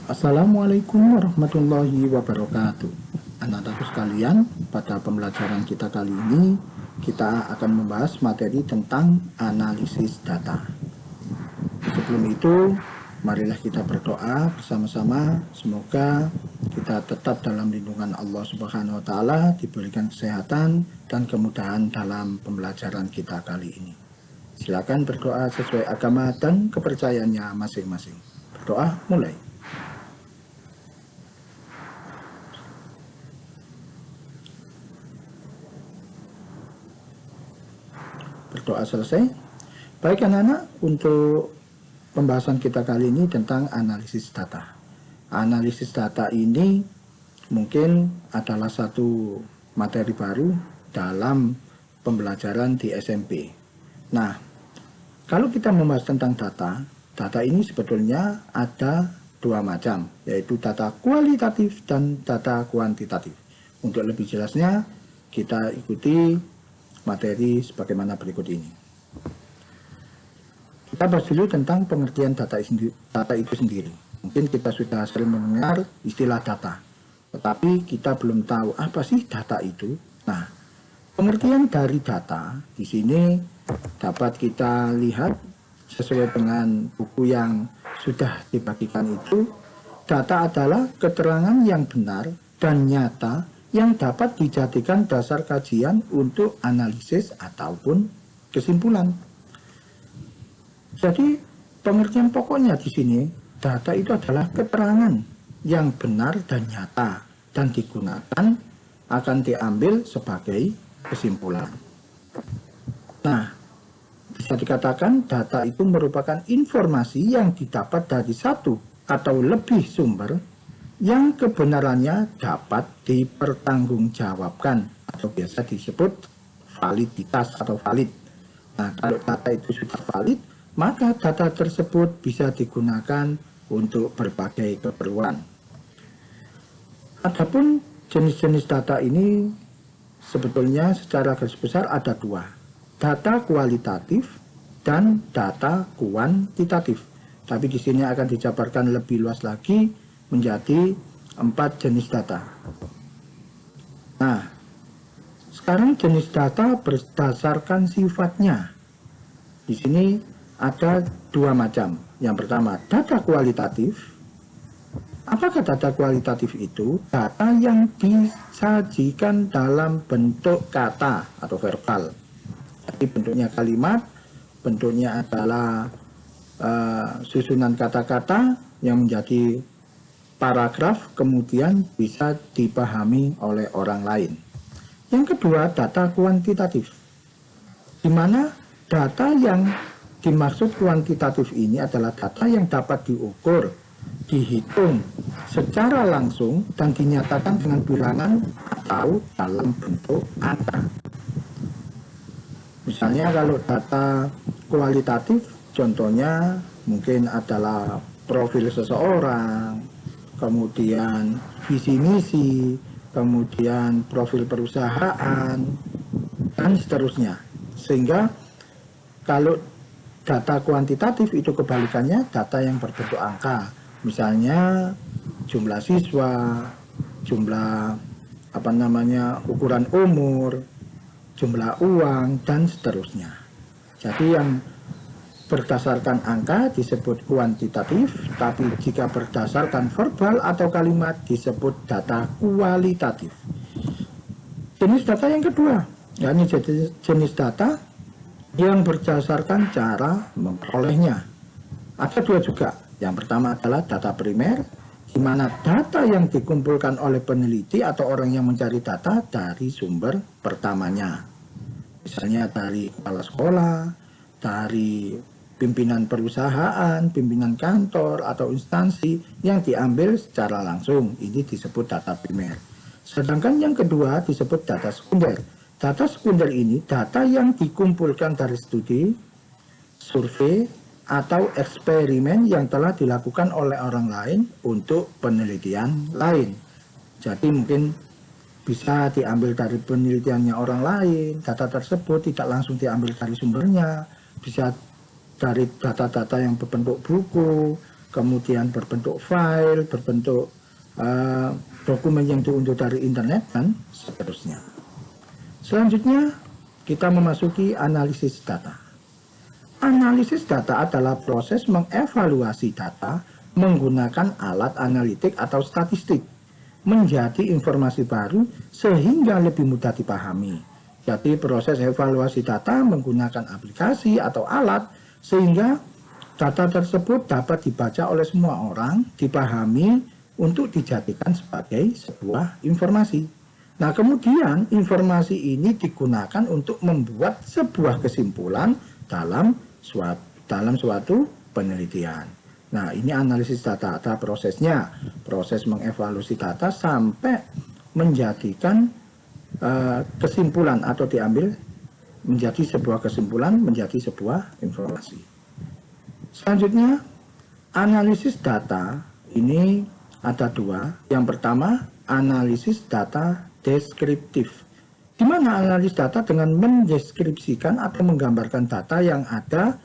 Assalamualaikum warahmatullahi wabarakatuh. Anak-anakku sekalian, pada pembelajaran kita kali ini kita akan membahas materi tentang analisis data. Sebelum itu, marilah kita berdoa bersama-sama. Semoga kita tetap dalam lindungan Allah Subhanahu wa taala, diberikan kesehatan dan kemudahan dalam pembelajaran kita kali ini. Silakan berdoa sesuai agama dan kepercayaannya masing-masing. Berdoa mulai. Berdoa selesai. Baik anak-anak, untuk pembahasan kita kali ini tentang analisis data. Analisis data ini mungkin adalah satu materi baru dalam pembelajaran di SMP. Nah, kalau kita membahas tentang data ini sebetulnya ada dua macam, yaitu data kualitatif dan data kuantitatif. Untuk lebih jelasnya, kita ikuti materi sebagaimana berikut ini. Kita bahas dulu tentang pengertian data itu sendiri. Mungkin kita sudah sering mendengar istilah data, tetapi kita belum tahu apa sih data itu. Nah, pengertian dari data di sini dapat kita lihat sesuai dengan buku yang sudah dibagikan itu. Data adalah keterangan yang benar dan nyata yang dapat dijadikan dasar kajian untuk analisis ataupun kesimpulan. Jadi pengertian pokoknya di sini, data itu adalah keterangan yang benar dan nyata dan digunakan akan diambil sebagai kesimpulan. Nah, bisa dikatakan data itu merupakan informasi yang didapat dari satu atau lebih sumber yang kebenarannya dapat dipertanggungjawabkan atau biasa disebut validitas atau valid. Nah, kalau data itu sudah valid, maka data tersebut bisa digunakan untuk berbagai keperluan. Adapun jenis-jenis data ini sebetulnya secara garis besar ada dua, data kualitatif dan data kuantitatif. Tapi di sini akan dijabarkan lebih luas lagi menjadi 4 jenis data. Nah, sekarang jenis data berdasarkan sifatnya. Di sini ada dua macam. Yang pertama, data kualitatif. Apakah data kualitatif itu? Data yang disajikan dalam bentuk kata atau verbal. Jadi bentuknya kalimat, bentuknya adalah susunan kata-kata yang menjadi paragraf, kemudian bisa dipahami oleh orang lain. Yang kedua, data kuantitatif, di mana data yang dimaksud kuantitatif ini adalah data yang dapat diukur, dihitung secara langsung dan dinyatakan dengan bilangan atau dalam bentuk angka. Misalnya kalau data kualitatif, contohnya mungkin adalah profil seseorang, kemudian visi misi, kemudian profil perusahaan, dan seterusnya. Sehingga kalau data kuantitatif itu kebalikannya, data yang berbentuk angka. Misalnya jumlah siswa, jumlah ukuran umur, jumlah uang, dan seterusnya. Jadi yang berdasarkan angka disebut kuantitatif, tapi jika berdasarkan verbal atau kalimat disebut data kualitatif. Jenis data yang kedua, yakni jenis data yang berdasarkan cara memperolehnya. Ada dua juga. Yang pertama adalah data primer, di mana data yang dikumpulkan oleh peneliti atau orang yang mencari data dari sumber pertamanya. Misalnya dari kepala sekolah, dari pimpinan perusahaan, pimpinan kantor, atau instansi yang diambil secara langsung. Ini disebut data primer. Sedangkan yang kedua disebut data sekunder. Data sekunder ini data yang dikumpulkan dari studi, survei, atau eksperimen yang telah dilakukan oleh orang lain untuk penelitian lain. Jadi mungkin bisa diambil dari penelitiannya orang lain, data tersebut tidak langsung diambil dari sumbernya, bisa dari data-data yang berbentuk buku kemudian berbentuk file, berbentuk dokumen yang diunduh dari internet, dan seterusnya. Selanjutnya, kita memasuki analisis data. Analisis data adalah proses mengevaluasi data menggunakan alat analitik atau statistik menjadi informasi baru sehingga lebih mudah dipahami. Jadi proses evaluasi data menggunakan aplikasi atau alat sehingga data tersebut dapat dibaca oleh semua orang, dipahami untuk dijadikan sebagai sebuah informasi. Nah, kemudian informasi ini digunakan untuk membuat sebuah kesimpulan dalam suatu penelitian. Nah, ini analisis data, ada prosesnya, proses mengevaluasi data sampai menjadikan kesimpulan atau diambil menjadi sebuah kesimpulan, menjadi sebuah informasi. Selanjutnya, analisis data ini ada dua. Yang pertama, analisis data deskriptif, di mana analisis data dengan mendeskripsikan atau menggambarkan data yang ada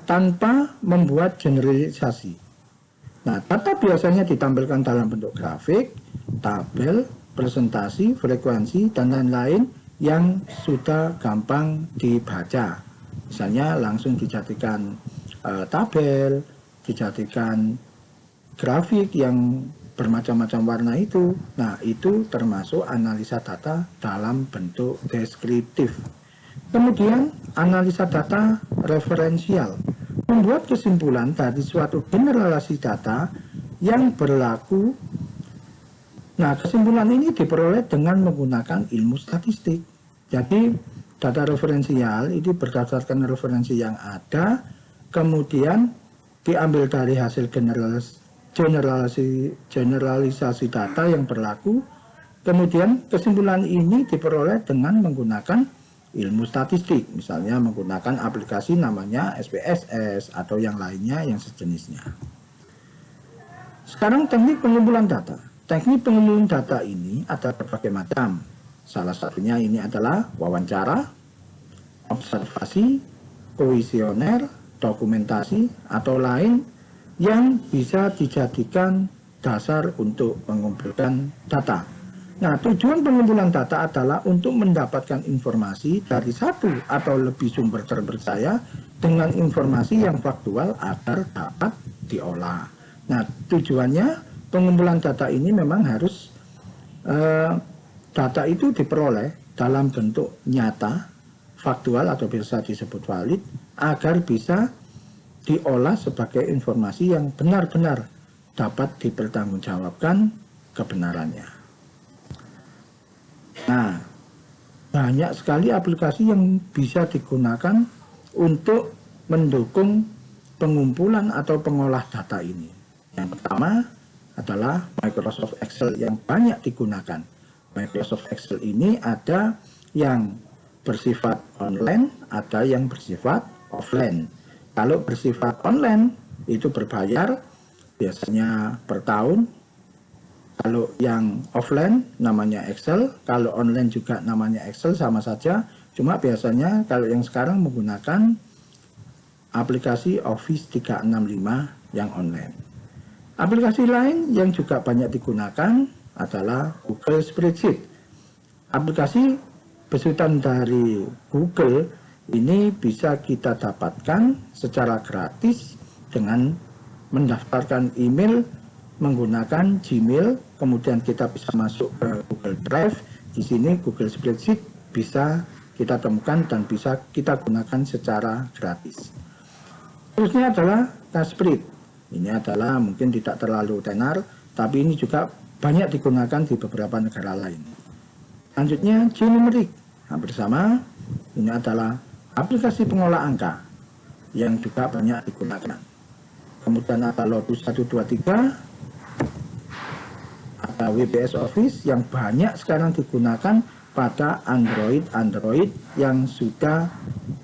tanpa membuat generalisasi. Nah, data biasanya ditampilkan dalam bentuk grafik, tabel, presentasi, frekuensi, dan lain-lain yang sudah gampang dibaca. Misalnya langsung dijadikan tabel, dijadikan grafik yang bermacam-macam warna itu. Nah, itu termasuk analisa data dalam bentuk deskriptif. Kemudian, analisa data referensial, membuat kesimpulan dari suatu generalisasi data yang berlaku. Nah, kesimpulan ini diperoleh dengan menggunakan ilmu statistik. Jadi, data referensial ini berdasarkan referensi yang ada, kemudian diambil dari hasil generalisasi data yang berlaku, kemudian kesimpulan ini diperoleh dengan menggunakan ilmu statistik, misalnya menggunakan aplikasi namanya SPSS atau yang lainnya yang sejenisnya. Sekarang teknik pengumpulan data. Teknik pengumpulan data ini ada berbagai macam. Salah satunya ini adalah wawancara, observasi, kuesioner, dokumentasi, atau lain yang bisa dijadikan dasar untuk mengumpulkan data. Nah, tujuan pengumpulan data adalah untuk mendapatkan informasi dari satu atau lebih sumber terpercaya dengan informasi yang faktual agar dapat diolah. Nah, tujuannya pengumpulan data ini memang harus data itu diperoleh dalam bentuk nyata, faktual atau biasa disebut valid, agar bisa diolah sebagai informasi yang benar-benar dapat dipertanggungjawabkan kebenarannya. Nah, banyak sekali aplikasi yang bisa digunakan untuk mendukung pengumpulan atau pengolah data ini. Yang pertama adalah Microsoft Excel yang banyak digunakan. Microsoft Excel ini ada yang bersifat online, ada yang bersifat offline. Kalau bersifat online itu berbayar, biasanya per tahun. Kalau yang offline namanya Excel, kalau online juga namanya Excel, sama saja. Cuma biasanya kalau yang sekarang menggunakan aplikasi Office 365 yang online. Aplikasi lain yang juga banyak digunakan adalah Google Spreadsheet. Aplikasi besutan dari Google ini bisa kita dapatkan secara gratis dengan mendaftarkan email menggunakan Gmail, kemudian kita bisa masuk ke Google Drive. Di sini Google Spreadsheet bisa kita temukan dan bisa kita gunakan secara gratis. Terusnya adalah Taskspread. Ini adalah mungkin tidak terlalu tenar, tapi ini juga banyak digunakan di beberapa negara lain. Selanjutnya Gnumeric. Hampir sama, ini adalah aplikasi pengolah angka yang juga banyak digunakan. Kemudian ada Lotus 123, ada WPS Office yang banyak sekarang digunakan pada Android yang sudah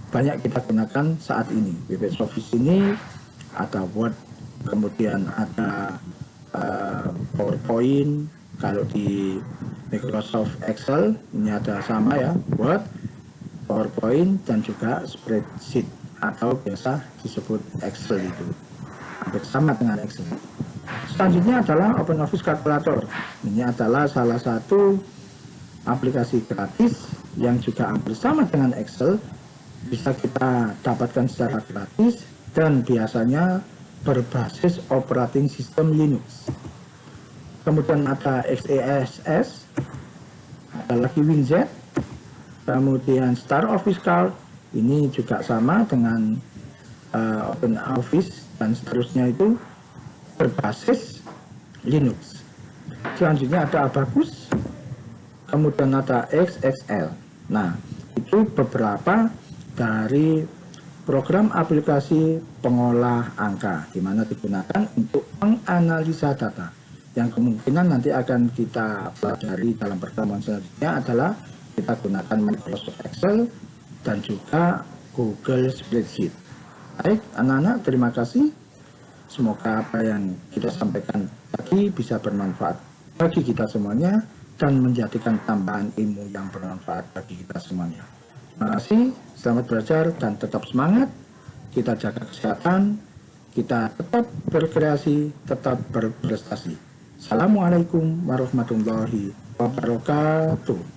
banyak kita gunakan saat ini. WPS Office ini ada Word, kemudian ada PowerPoint. Kalau di Microsoft Excel ini ada sama ya, Word, PowerPoint, dan juga spreadsheet. atau biasa disebut Excel itu. Hampir sama dengan Excel. Selanjutnya adalah OpenOffice Calculator. Ini adalah salah satu aplikasi gratis yang juga hampir sama dengan Excel, bisa kita dapatkan secara gratis dan biasanya berbasis operating system Linux. Kemudian ada XeSS, ada lagi WinZ, kemudian Star Office Calc, ini juga sama dengan OpenOffice dan seterusnya itu berbasis Linux. Selanjutnya ada Abacus, kemudian ada XXL. Nah, itu beberapa dari program aplikasi pengolah angka di mana digunakan untuk menganalisa data. Yang kemungkinan nanti akan kita pelajari dalam pertemuan selanjutnya adalah kita gunakan Microsoft Excel dan juga Google Spreadsheet. Baik, anak-anak, terima kasih. Semoga apa yang kita sampaikan tadi bisa bermanfaat bagi kita semuanya dan menjadikan tambahan ilmu yang bermanfaat bagi kita semuanya. Terima kasih, selamat belajar dan tetap semangat. Kita jaga kesehatan, kita tetap berkreasi, tetap berprestasi. Assalamualaikum warahmatullahi wabarakatuh.